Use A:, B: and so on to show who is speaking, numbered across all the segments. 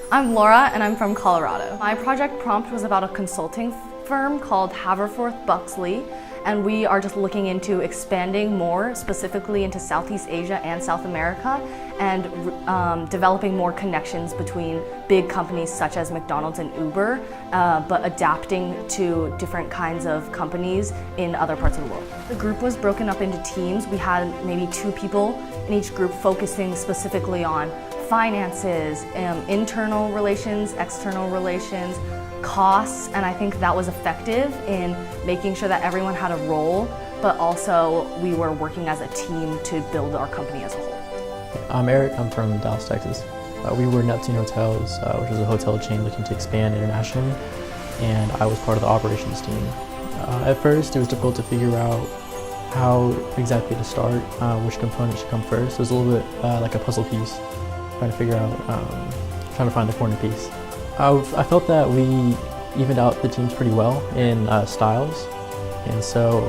A: I'm Laura and I'm from Colorado. My project prompt was about a consulting firm called Haverforth Buxley, and we are just looking into expanding more specifically into Southeast Asia and South America and developing more connections between big companies such as McDonald's and Uber, but adapting to different kinds of companies in other parts of the world. The group was broken up into teams. We had maybe 2 people in each group focusing specifically on finances, internal relations, external relations, costs, and I think that was effective in making sure that everyone had a role, but also we were working as a team to build our company as a whole.
B: I'm Eric, I'm from Dallas, Texas. We were Neptune Hotels, which is a hotel chain looking to expand internationally, and I was part of the operations team. At first, it was difficult to figure out how exactly to start, which component should come first. It was a little bit like a puzzle piece, trying to figure out, trying to find the corner piece. I felt that we evened out the teams pretty well in styles, and so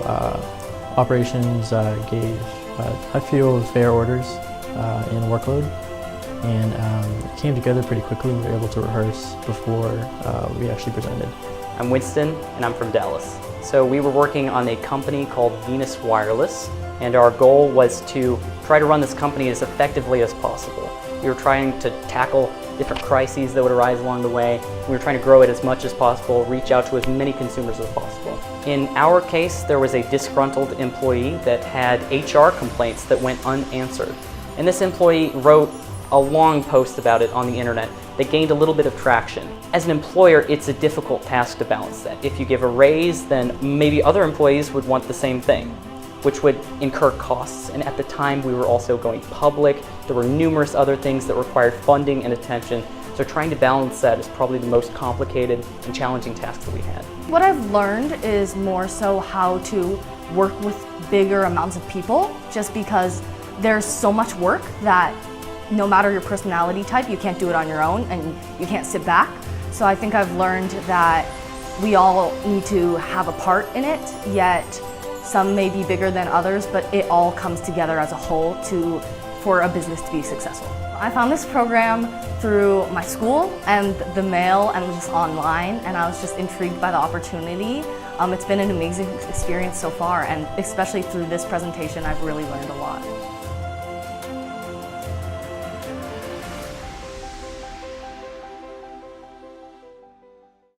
B: operations gave, I feel, fair orders in workload, and it came together pretty quickly. We were able to rehearse before we actually presented.
C: I'm Winston, and I'm from Dallas. So we were working on a company called Venus Wireless, and our goal was to try to run this company as effectively as possible. We were trying to tackle different crises that would arise along the way. We were trying to grow it as much as possible, reach out to as many consumers as possible. In our case, there was a disgruntled employee that had HR complaints that went unanswered. And this employee wrote a long post about it on the internet that gained a little bit of traction. As an employer, it's a difficult task to balance that. If you give a raise, then maybe other employees would want the same thing, which would incur costs. And at the time, we were also going public. There were numerous other things that required funding and attention. So trying to balance that is probably the most complicated and challenging task that we had.
A: What I've learned is more so how to work with bigger amounts of people, just because there's so much work that no matter your personality type, you can't do it on your own and you can't sit back. So I think I've learned that we all need to have a part in it, yet some may be bigger than others, but it all comes together as a whole for a business to be successful. I found this program through my school and the mail and just online, and I was just intrigued by the opportunity. It's been an amazing experience so far, and especially through this presentation, I've really learned a lot.